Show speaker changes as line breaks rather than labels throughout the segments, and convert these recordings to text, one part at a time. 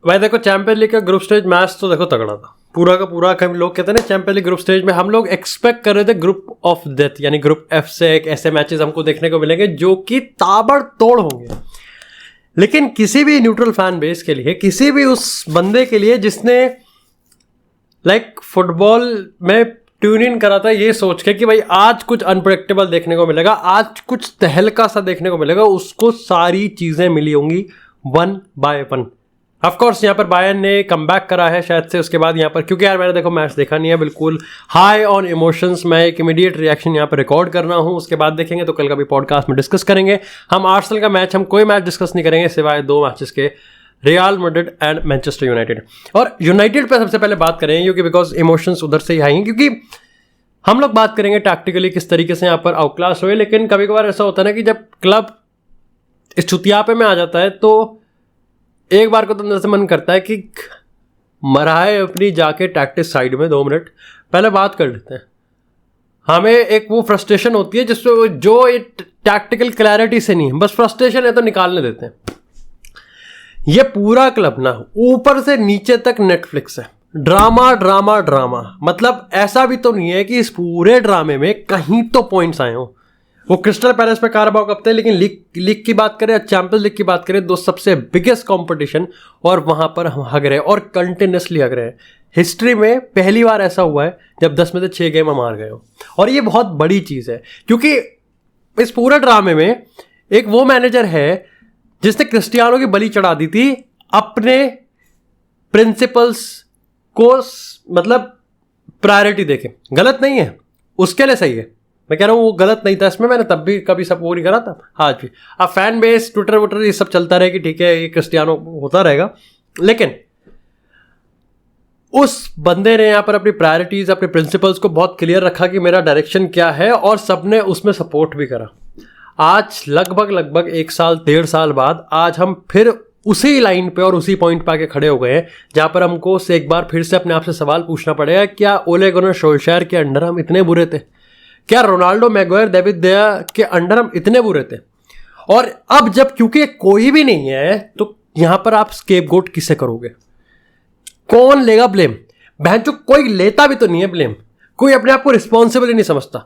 भाई देखो champions league का ग्रुप स्टेज मैच तो देखो तगड़ा था पूरा का पूरा। लोग कहते हैं ना चैंपियंस लीग ग्रुप स्टेज में हम लोग एक्सपेक्ट कर रहे थे ग्रुप ऑफ डेथ यानी ग्रुप एफ से एक ऐसे मैचेस हमको देखने को मिलेंगे जो कि ताबड़तोड़ होंगे। लेकिन किसी भी न्यूट्रल फैन बेस के लिए, किसी भी उस बंदे के लिए जिसने फुटबॉल में ट्यून इन करा था ये सोच के कि भाई आज कुछ अनप्रेडिक्टेबल देखने को मिलेगा, आज कुछ तहलका सा देखने को मिलेगा, उसको सारी चीजें मिली होंगी वन बाय वन। ऑफकोर्स यहाँ पर बायर्न ने कमबैक करा है शायद से उसके बाद यहाँ पर, क्योंकि यार मैंने देखो मैच देखा नहीं है, बिल्कुल हाई ऑन इमोशंस। मैं एक इमीडिएट रिएक्शन यहाँ पर रिकॉर्ड कर रहा हूँ, उसके बाद देखेंगे तो कल का भी पॉडकास्ट में डिस्कस करेंगे। हम आर्सेनल का मैच, हम कोई मैच डिस्कस नहीं करेंगे सिवाय 2 मैचेस के, real Madrid and Manchester United. और यूनाइटेड पे सबसे पहले बात करेंगे क्योंकि बिकॉज इमोशंस उधर से ही आएंगे, क्योंकि हम लोग बात करेंगे टैक्टिकली किस तरीके से यहाँ पर आउटक्लास हुए। लेकिन कभी कभार ऐसा होता है ना कि जब क्लब इस चुतियापे में आ जाता है तो एक बार को तो अंदर से मन करता है कि मराए अपनी जाके टैक्टिस साइड में 2 मिनट पहले बात कर लेते हैं। हमें एक वो फ्रस्ट्रेशन होती है जिसमें जो टैक्टिकल क्लैरिटी से नहीं है, बस फ्रस्ट्रेशन है तो निकालने देते हैं। ये पूरा क्लब ना ऊपर से नीचे तक नेटफ्लिक्स है, ड्रामा ड्रामा ड्रामा। मतलब ऐसा भी तो नहीं है कि इस पूरे ड्रामे में कहीं तो पॉइंट्स आए हो। वो क्रिस्टल पैलेस पे कारबाओ कप थे, लेकिन लीग की बात करें या चैंपियंस लीग की बात करें, 2 सबसे बिगेस्ट कंपटीशन, और वहां पर हम हग रहे हैं और कंटिन्यूसली हग रहे हैं। हिस्ट्री में पहली बार ऐसा हुआ है जब 10 में से 6 गेम हम हार गए हो, और ये बहुत बड़ी चीज है क्योंकि इस पूरे ड्रामे में एक वो मैनेजर है जिसने क्रिस्टियानो की बलि चढ़ा दी थी अपने प्रिंसिपल्स को, मतलब प्रायोरिटी देके। गलत नहीं है, उसके लिए सही है, मैं कह रहा हूँ वो गलत नहीं था इसमें, मैंने तब भी कभी सपोर्ट नहीं करा था, आज भी। अब फैन बेस ट्विटर वुटर ये सब चलता रहे कि ठीक है ये क्रिस्टियानो होता रहेगा, लेकिन उस बंदे ने यहाँ पर अपनी प्रायोरिटीज, अपने प्रिंसिपल्स को बहुत क्लियर रखा कि मेरा डायरेक्शन क्या है, और सबने उसमें सपोर्ट भी करा। आज लगभग 1 साल 1.5 साल बाद आज हम फिर उसी लाइन पे और उसी पॉइंट पे आके खड़े हो गए हैं जहां पर हमको से एक बार फिर से अपने आप से सवाल पूछना पड़ेगा, क्या ओले गुनर सोल्शायर के अंडर हम इतने बुरे थे? क्या रोनाल्डो, मैगवायर, डेविड दया के अंडर हम इतने बुरे थे? और अब जब क्योंकि कोई भी नहीं है तो यहां पर आप स्केपगोट किसे करोगे? कौन लेगा ब्लेम? बहनचोद कोई लेता भी तो नहीं है ब्लेम, कोई अपने आप को रिस्पॉन्सिबल ही नहीं समझता।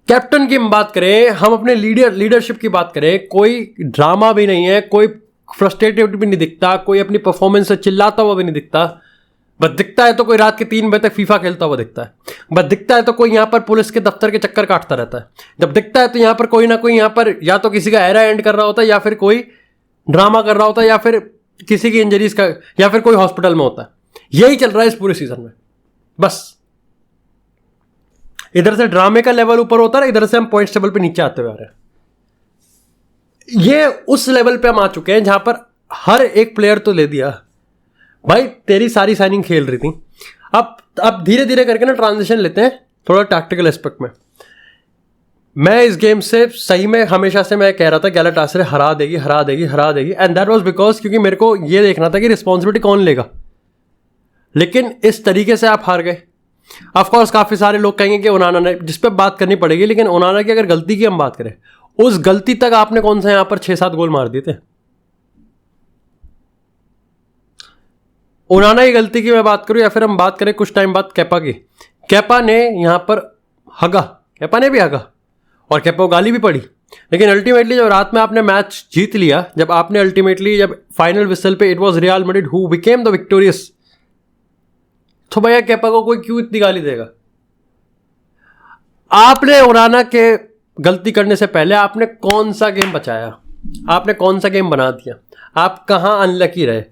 कैप्टन की हम बात करें, हम अपने लीडरशिप की बात करें, कोई ड्रामा भी नहीं है, कोई फ्रस्ट्रेटेड भी नहीं दिखता, कोई अपनी परफॉर्मेंस से चिल्लाता हुआ भी नहीं दिखता। बस दिखता है तो कोई रात के 3 बजे तक फीफा खेलता हुआ दिखता है, बस दिखता है तो कोई यहाँ पर पुलिस के दफ्तर के चक्कर काटता रहता है, जब दिखता है तो यहाँ पर कोई ना कोई यहाँ पर या तो किसी का एरा एंड कर रहा होता है, या फिर कोई ड्रामा कर रहा होता है, या फिर किसी की इंजरीज का, या फिर कोई हॉस्पिटल में होता है। यही चल रहा है इस पूरे सीजन में। बस इधर से ड्रामे का लेवल ऊपर होता है, इधर से हम पॉइंट्स टेबल पे नीचे आते हुए आ रहे हैं। ये उस लेवल पे हम आ चुके हैं जहां पर हर एक प्लेयर तो ले दिया भाई, तेरी सारी साइनिंग खेल रही थी। अब धीरे धीरे करके ना ट्रांजिशन लेते हैं थोड़ा टैक्टिकल एस्पेक्ट में। मैं इस गेम से सही में हमेशा से मैं कह रहा था गैलाटासरे हरा देगी, एंड दैट वाज बिकॉज क्योंकि मेरे को ये देखना था कि रिस्पॉन्सिबिलिटी कौन लेगा। लेकिन इस तरीके से आप हार गए। ऑफकोर्स काफी सारे लोग कहेंगे कि ओनाना ने, जिस पे बात करनी पड़ेगी, लेकिन ओनाना की अगर गलती की हम बात करें, उस गलती तक आपने कौन सा यहां पर 6-7 गोल मार दिए थे। ओनाना की गलती की मैं बात करूं या फिर हम बात करें कुछ टाइम बाद केपा की, केपा ने यहां पर हगा, केपा ने भी हगा और केपा को गाली भी पड़ी। लेकिन अल्टीमेटली जब रात में आपने मैच जीत लिया, जब आपने अल्टीमेटली जब फाइनल विसल पे it was real Madrid who became the victorious, तो भैया केपा को कोई क्यों इतनी गाली देगा? आपने ओनाना के गलती करने से पहले आपने कौन सा गेम बचाया? आपने कौन सा गेम बना दिया? आप कहां अनलकी रहे?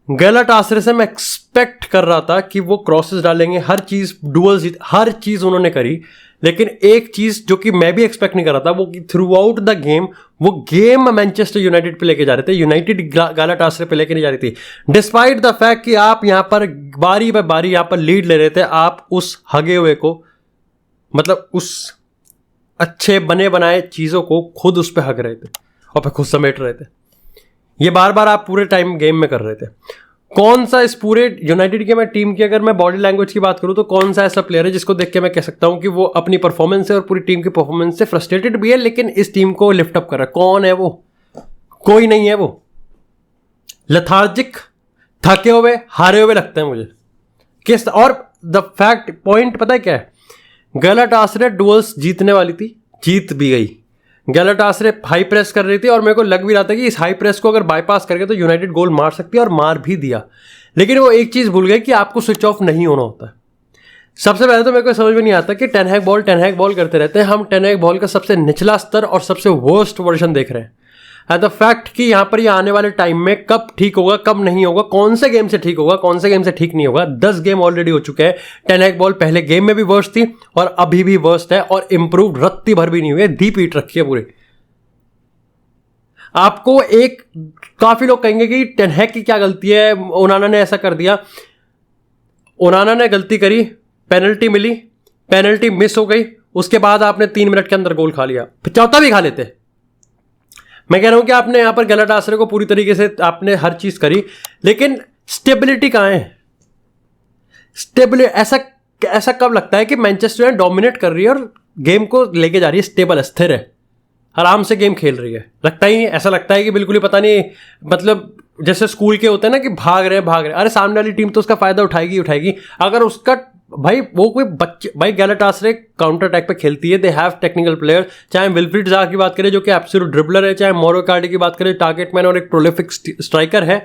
गैलाटासरे से मैं एक्सपेक्ट कर रहा था कि वो क्रॉसेस डालेंगे, हर चीज डुअल्स, हर चीज उन्होंने करी। लेकिन एक चीज जो कि मैं भी एक्सपेक्ट नहीं कर रहा था, वो कि थ्रू आउट द गेम वो गेम मैनचेस्टर यूनाइटेड पे लेके जा रहे थे, यूनाइटेड गैलाटासरे पे लेके नहीं जा रही थी। डिस्पाइट द फैक्ट कि आप यहां पर बारी बाय बारी यहां पर लीड ले रहे थे, आप उस हगे हुए को, मतलब उस अच्छे बने बनाए चीजों को खुद उस पर हग रहे थे और फिर खुद समेट रहे थे। ये बार बार आप पूरे टाइम गेम में कर रहे थे। कौन सा इस पूरे यूनाइटेड के मैं टीम की अगर मैं बॉडी लैंग्वेज की बात करूं तो कौन सा ऐसा प्लेयर है जिसको देख के मैं कह सकता हूं कि वो अपनी परफॉर्मेंस से और पूरी टीम की परफॉर्मेंस से फ्रस्ट्रेटेड भी है, लेकिन इस टीम को लिफ्ट अप कर रहा है? कौन है वो? कोई नहीं है वो। लेथार्जिक, थके हुए, हारे हुए लगते हैं मुझे। किस और द फैक्ट पॉइंट पता है क्या है, गैलाटासरे डुअल्स जीतने वाली थी, जीत भी गई। गैलाटासरे हाई प्रेस कर रही थी और मेरे को लग भी रहा था कि इस हाई प्रेस को अगर बाईपास करके तो यूनाइटेड गोल मार सकती है, और मार भी दिया। लेकिन वो एक चीज भूल गए कि आपको स्विच ऑफ नहीं होना होता है। सबसे पहले तो मेरे को समझ में नहीं आता कि टेन हैग बॉल करते रहते हैं हम। टेन हैग बॉल का सबसे निचला स्तर और सबसे वर्स्ट वर्जन देख रहे हैं। एट द फैक्ट कि यहाँ पर ये आने वाले टाइम में कब ठीक होगा कब नहीं होगा, कौन से गेम से ठीक होगा कौन से गेम से ठीक नहीं होगा। 10 गेम ऑलरेडी हो चुके हैं। टेन हैग बॉल पहले गेम में भी वर्स्ट थी और अभी भी वर्स्ट है, और इंप्रूव रत्ती भर भी नहीं हुई है, दी पीट रखी है पूरी। आपको एक काफी लोग कहेंगे कि टेन हैग की क्या गलती है, ओनाना ने ऐसा कर दिया। ओनाना ने गलती करी, पेनल्टी मिली, पेनल्टी मिस हो गई, उसके बाद आपने 3 मिनट के अंदर गोल खा लिया, फिर चौथा भी खा लेते। मैं कह रहा हूं कि आपने यहां पर गैलाटासरे को पूरी तरीके से आपने हर चीज करी, लेकिन स्टेबिलिटी कहां है? ऐसा कब लगता है कि मैनचेस्टर डोमिनेट कर रही है और गेम को लेके जा रही है, स्टेबल स्थिर है, आराम से गेम खेल रही है? लगता ही नहीं। ऐसा लगता है कि बिल्कुल ही पता नहीं, मतलब जैसे स्कूल के होते हैं ना कि भाग रहे। अरे सामने वाली टीम तो उसका फायदा उठाएगी। अगर उसका भाई वो कोई बच्चे, भाई गैलाटासरे काउंटर अटैक पे खेलती है, दे हैव टेक्निकल प्लेयर। चाहे विल्फ्रीड ज़ाहा की बात करें जो कि एब्सोल्यूट ड्रिबलर है, चाहे मोरो कार्डी की बात करें टारगेट मैन और एक प्रोलिफिक स्ट्राइकर है,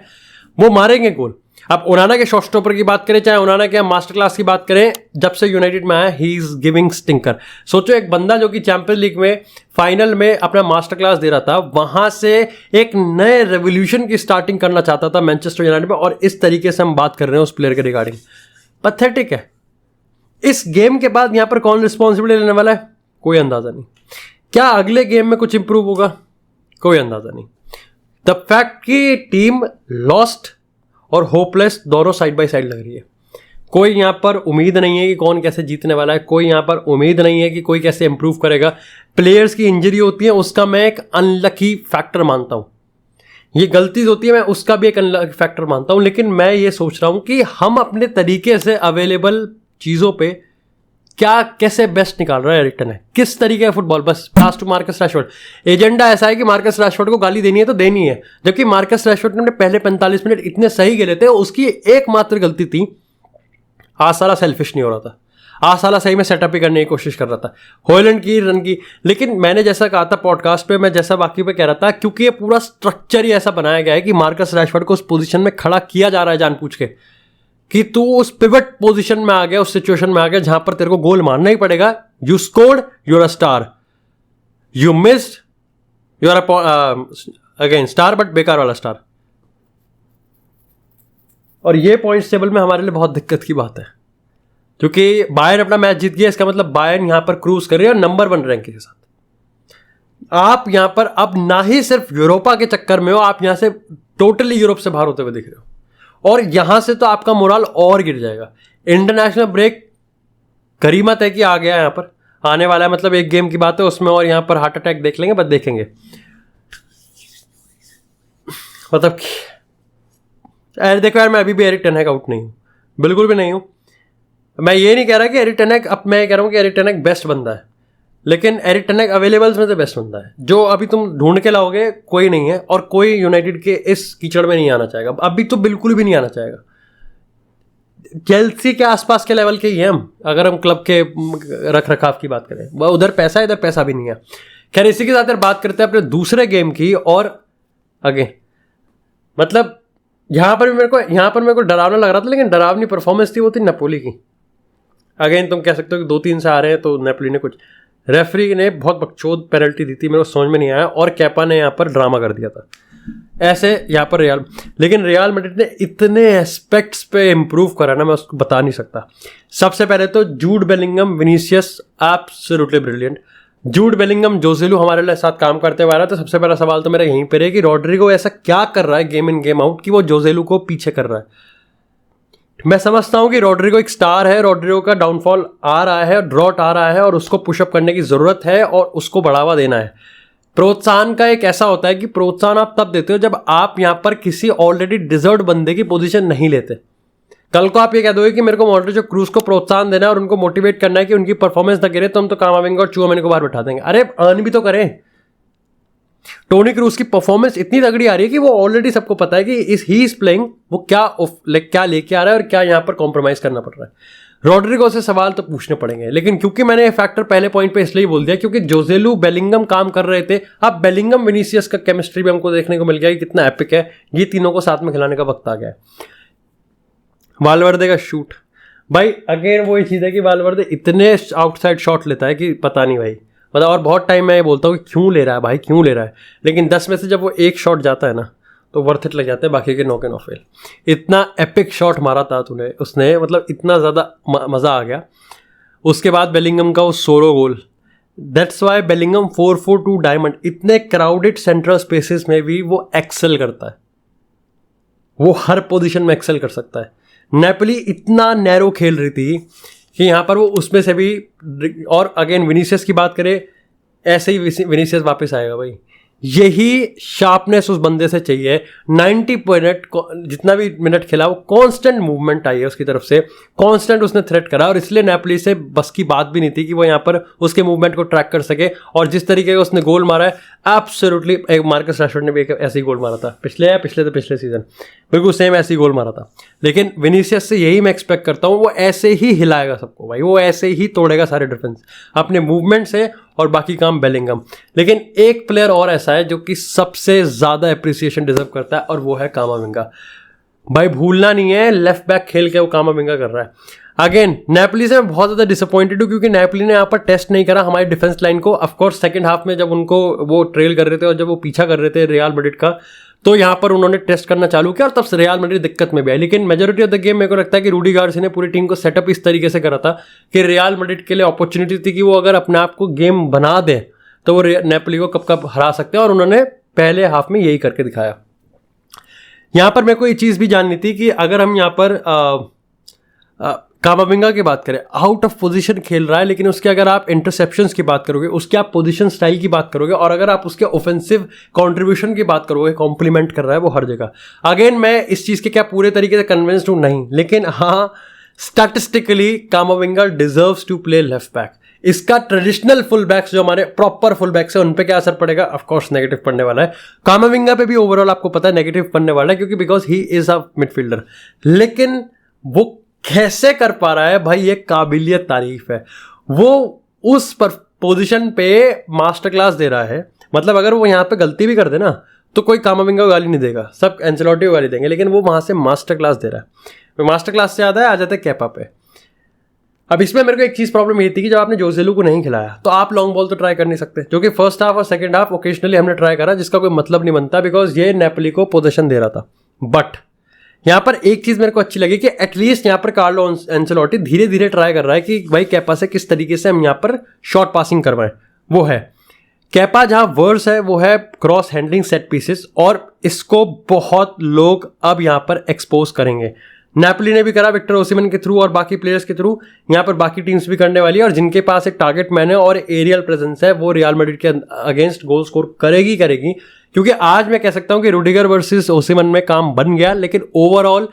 वो मारेंगे गोल। अब ओनाना के शॉट स्टॉपर की बात करें, चाहे ओनाना के मास्टर क्लास की बात करें, जब से यूनाइटेड में आया ही इज गिविंग स्टिंकर। सोचो एक बंदा जो कि चैंपियंस लीग में फाइनल में अपना मास्टर क्लास दे रहा था, वहां से एक नए रेवोल्यूशन की स्टार्टिंग करना चाहता था मैनचेस्टर यूनाइटेड में, और इस तरीके से हम बात कर रहे हैं उस प्लेयर के रिगार्डिंग। पैथेटिक है। इस गेम के बाद यहां पर कौन रिस्पॉन्सिबिलिटी लेने वाला है, कोई अंदाजा नहीं। क्या अगले गेम में कुछ इंप्रूव होगा, कोई अंदाजा नहीं। द फैक्ट कि टीम लॉस्ट और होपलेस दोनों साइड बाय साइड लग रही है। कोई यहां पर उम्मीद नहीं है कि कौन कैसे जीतने वाला है, कोई यहां पर उम्मीद नहीं है कि कोई कैसे इंप्रूव करेगा। प्लेयर्स की इंजरी होती है, उसका मैं एक अनलकी फैक्टर मानता हूं। ये गलती होती है, मैं उसका भी एक अनलकी फैक्टर मानता हूं। लेकिन मैं ये सोच रहा हूं कि हम अपने तरीके से अवेलेबल चीजों पे क्या कैसे बेस्ट निकाल रहा है एरिक टेन हैग, किस तरीके का फुटबॉल। बस पास टू मार्कस रैशफोर्ड, एजेंडा ऐसा है कि मार्कस रैशफोर्ड को गाली देनी है तो देनी है, जबकि मार्कस रैशफोर्ड ने पहले 45 मिनट इतने सही खेले थे। उसकी एकमात्र गलती थी, आज साला सेल्फिश नहीं हो रहा था, आज साला सही में सेटअप ही करने की कोशिश कर रहा था, हॉलैंड की रन की। लेकिन मैंने जैसा कहा था पॉडकास्ट पे, मैं जैसा बाकी पे कह रहा था, क्योंकि ये पूरा स्ट्रक्चर ही ऐसा बनाया गया है कि मार्कस रैशफोर्ड को उस पोजीशन में खड़ा किया जा रहा है जानबूझ के, कि तू उस पिवट पोजीशन में आ गया, उस सिचुएशन में आ गया जहां पर तेरे को गोल मारना ही पड़ेगा। You scored, you are a star, you missed, you are again star, but बेकार वाला स्टार। और ये पॉइंट्स टेबल में हमारे लिए बहुत दिक्कत की बात है, क्योंकि बायर्न अपना मैच जीत गया, इसका मतलब बायर्न यहां पर क्रूज कर रही है नंबर 1 रैंक के साथ। आप यहां पर अब ना ही सिर्फ यूरोपा के चक्कर में हो, आप यहां से टोटली यूरोप से बाहर होते हुए दिख रहे हो, और यहां से तो आपका मोरल और गिर जाएगा। इंटरनेशनल ब्रेक करीमत है कि आ गया, यहां पर आने वाला है, मतलब एक गेम की बात है उसमें, और यहां पर हार्ट अटैक देख लेंगे, बस देखेंगे। मतलब देखो यार, मैं अभी भी एरिक टेन हैग आउट नहीं हूं, बिल्कुल भी नहीं हूं। मैं ये नहीं कह रहा कि एरिक टेन हैग, अब मैं कह रहा हूं कि एरिक टेन हैग बेस्ट बंदा है, लेकिन एरिक टेन हैग अवेलेबल्स में से बेस्ट बंदा है। जो अभी तुम ढूंढ के लाओगे कोई नहीं है, और कोई यूनाइटेड के इस कीचड़ में नहीं आना चाहेगा, अभी तो बिल्कुल भी नहीं आना चाहेगा। चेल्सी के आसपास के लेवल के ही हैं हम, अगर हम क्लब के रख रखाव की बात करें। वह उधर पैसा है, इधर पैसा भी नहीं है। खैर, इसी के साथ यार बात करते हैं अपने दूसरे गेम की, और आगे मतलब यहां पर मेरे को डरावना लग रहा था, लेकिन डरावनी परफॉर्मेंस थी, वो थी नेपोली की। अगेन तुम कह सकते हो कि 2-3 से आ रहे हैं तो नेपोली ने कुछ, रेफरी ने बहुत बकचोद पेनल्टी दी थी, मेरे को समझ में नहीं आया, और कैपा ने यहाँ पर ड्रामा कर दिया था ऐसे यहाँ पर लेकिन रियल मैड्रिड ने इतने एस्पेक्ट्स पे इंप्रूव करा ना, मैं उसको बता नहीं सकता। सबसे पहले तो Jude Bellingham, Vinicius absolutely brilliant. Jude Bellingham, Joselu हमारे लिए साथ काम करते हुए आ रहा था। सबसे पहला सवाल तो मेरा यहीं पर है कि रॉड्रिगो ऐसा क्या कर रहा है गेम इन गेम आउट कि वो जोसेलू को पीछे कर रहा है। मैं समझता हूं कि रॉड्रिगो एक स्टार है, रॉड्रिगो का डाउनफॉल आ रहा है, ड्रॉट आ रहा है, और उसको पुशअप करने की जरूरत है और उसको बढ़ावा देना है। प्रोत्साहन का एक ऐसा होता है कि प्रोत्साहन आप तब देते हो जब आप यहां पर किसी ऑलरेडी डिजर्व बंदे की पोजीशन नहीं लेते। कल को आप ये कह दोगे कि मेरे को मॉडरेट क्रूज को प्रोत्साहन देना है और उनको मोटिवेट करना है कि उनकी परफॉर्मेंस न गिरे, तो हम तो काम आवेंगे और चूहों मैंने को बाहर बैठा देंगे। अरे अर्न भी तो करें। टोनी क्रूज की परफॉर्मेंस इतनी तगड़ी आ रही है कि वो ऑलरेडी सबको पता है कि ही इज प्लेइंग, वो क्या लेके आ रहा है और क्या यहाँ पर कॉम्प्रोमाइज करना पड़ रहा है। रॉड्रिगो से सवाल तो पूछने पड़ेंगे, लेकिन क्योंकि मैंने ये फैक्टर पहले पॉइंट पे इसलिए बोल दिया क्योंकि जोसेलू बेलिंगम काम कर रहे थे। अब बेलिंगम विनीसियस का केमिस्ट्री भी हमको देखने को मिल गया कि कितना एपिक है, ये तीनों को साथ में खिलाने का वक्त आ गया है। वालवर्दे का शूट भाई, अगेन वो ही चीज़ है कि वालवर्दे इतने आउटसाइड शॉट लेता है कि पता नहीं भाई, मतलब और बहुत टाइम मैं ये बोलता हूँ कि क्यों ले रहा है भाई, क्यों ले रहा है, लेकिन 10 में से जब वो एक शॉट जाता है ना तो वर्थ इट लग जाते हैं, बाकी के नॉक एंड ऑफ फेल। इतना एपिक शॉट मारा था उसने, मतलब इतना ज़्यादा मज़ा आ गया। उसके बाद बेलिंगम का वो solo goal, that's why Bellingham 4-4-2 diamond, इतने क्राउडेड सेंट्रल स्पेसेस में भी वो एक्सेल करता है, वो हर पोजीशन में एक्सेल कर सकता है। नेपोली इतना नैरो खेल रही थी कि यहाँ पर वो उसमें से भी, और अगेन विनीसियस की बात करें, ऐसे ही विनीसियस वापस आएगा भाई, यही शार्पनेस उस बंदे से चाहिए। 90 मिनट जितना भी मिनट खेला वो कांस्टेंट मूवमेंट आई है उसकी तरफ से, कांस्टेंट उसने थ्रेट करा, और इसलिए नेपोली से बस की बात भी नहीं थी कि वो यहाँ पर उसके मूवमेंट को ट्रैक कर सके। और जिस तरीके का उसने गोल मारा है, एब्सोल्युटली, एक मार्कस राशफोर्ड ने भी एक ऐसे ही गोल मारा था पिछले सीजन, बिल्कुल सेम ऐसे ही गोल मारा था। लेकिन विनीसियस से यही मैं एक्सपेक्ट करता हूँ, वो ऐसे ही हिलाएगा सबको भाई, वो ऐसे ही तोड़ेगा सारे डिफेंस अपने मूवमेंट से, और बाकी काम बेलिंगम। लेकिन एक प्लेयर और ऐसा है जो कि सबसे ज़्यादा एप्रिसिएशन डिजर्व करता है, और वो है कामाविंगा। भाई भूलना नहीं है, लेफ्ट बैक खेल के वो कामाविंगा कर रहा है। अगेन नेपोली से मैं बहुत ज़्यादा डिसअपॉइंटेड हूँ क्योंकि नेपोली ने यहाँ पर टेस्ट नहीं करा हमारी डिफेंस लाइन को। ऑफकोर्स सेकंड हाफ में जब उनको वो ट्रेल कर रहे थे और जब वो पीछा कर रहे थे रियल मैड्रिड का, तो यहाँ पर उन्होंने टेस्ट करना चालू किया, और तब से रियल मैड्रिड दिक्कत में भी आई। लेकिन मेजोरिटी ऑफ द गेम मेरे को लगता है कि रूडी गार्सिया ने पूरी टीम को सेटअप इस तरीके से करा था कि रियल मैड्रिड के लिए अपॉर्चुनिटी थी कि वो अगर अपने आप को गेम बना दें तो वो नेपोली को कब कब हरा सकते हैं, और उन्होंने पहले हाफ में यही करके दिखाया। यहाँ पर मेरे को ये चीज़ भी जाननी थी कि अगर हम यहाँ पर कामाविंगा की बात करें, आउट ऑफ पोजीशन खेल रहा है, लेकिन उसके अगर आप इंटरसेप्शंस की बात करोगे, उसके आप पोजीशन स्टाइल की बात करोगे, और अगर आप उसके ऑफेंसिव कंट्रीब्यूशन की बात करोगे, कॉम्प्लीमेंट कर रहा है वो हर जगह। अगेन मैं इस चीज़ के क्या पूरे तरीके से कन्विंस्ड हूँ नहीं, लेकिन हाँ statistically Camavinga deserves to play left back. इसका ट्रेडिशनल फुल बैक्स जो हमारे प्रॉपर फुल बैक्स है उन पे क्या असर पड़ेगा, ऑफ कोर्स नेगेटिव पड़ने वाला है। कामाविंगा पे भी ओवरऑल आपको पता है नेगेटिव पड़ने वाला है, क्योंकि because he is a midfielder. लेकिन वो कैसे कर पा रहा है भाई, ये काबिलियत तारीफ है। वो उस पर पोजीशन पे मास्टर क्लास दे रहा है, मतलब अगर वो यहाँ पे गलती भी कर दे ना तो कोई कामाविंगा को गाली नहीं देगा, सब एंसेलोटी को गाली देंगे, लेकिन वो वहां से मास्टर क्लास दे रहा है। मास्टर क्लास से ज़्यादा आ जाता है कैपा पे। अब इसमें मेरे को एक चीज़ प्रॉब्लम ये थी कि जब आपने जोसेलू को नहीं खिलाया तो आप लॉन्ग बॉल तो ट्राई कर नहीं सकते, जो कि फर्स्ट हाफ और सेकंड हाफ ओकेजनली हमने ट्राई करा, जिसका कोई मतलब नहीं बनता, बिकॉज ये नेपोली को पोजीशन दे रहा था। बट यहाँ पर एक चीज़ मेरे को अच्छी लगी कि एटलीस्ट यहाँ पर कार्लो एंसेलोटी धीरे धीरे ट्राई कर रहा है कि भाई कैपा से किस तरीके से हम यहाँ पर शॉर्ट पासिंग करवाएं। वो है कैपा जहाँ वर्स है वो है क्रॉस हैंडलिंग सेट पीसेस, और इसको बहुत लोग अब यहाँ पर एक्सपोज करेंगे। नेपोली ने भी करा विक्टर ओसिमन के थ्रू और बाकी प्लेयर्स के थ्रू, यहाँ पर बाकी टीम्स भी करने वाली है, और जिनके पास एक टारगेट मैन है और एरियल प्रेजेंस है वो रियल मैड्रिड के अगेंस्ट गोल स्कोर करेगी। क्योंकि आज मैं कह सकता हूं कि रूडिगर वर्सेस ओसिमन में काम बन गया, लेकिन ओवरऑल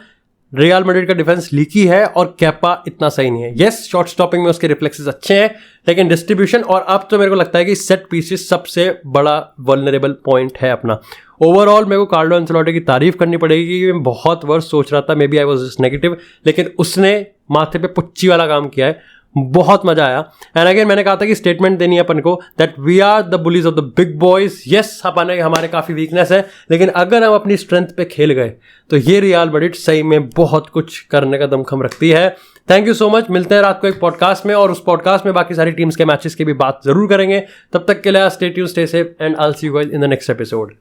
रियल मैड्रिड का डिफेंस लीकी है और कैपा इतना सही नहीं है। यस, शॉट स्टॉपिंग में उसके रिफ्लेक्सेस अच्छे हैं, लेकिन डिस्ट्रीब्यूशन और अब तो मेरे को लगता है कि सेट पीसेस सबसे बड़ा वल्नरेबल पॉइंट है अपना। ओवरऑल मेरे को कार्लो एंसेलोटी की तारीफ करनी पड़ेगी। मैं बहुत वर्ष सोच रहा था, maybe I was negative, लेकिन उसने माथे पे पुच्ची वाला काम किया है, बहुत मजा आया। एंड अगेन मैंने कहा था कि स्टेटमेंट देनी है अपन को that we are the bullies of the big boys. Yes, अपन हमारे काफी वीकनेस है, लेकिन अगर हम अपनी स्ट्रेंथ पे खेल गए तो ये रियल मैड्रिड सही में बहुत कुछ करने का दमखम रखती है। Thank you so much. मिलते हैं रात को एक पॉडकास्ट में, और उस पॉडकास्ट में बाकी सारी टीम्स के मैचेस की भी बात जरूर करेंगे। तब तक के लिए stay tuned, stay safe, and I will see you guys in the next episode.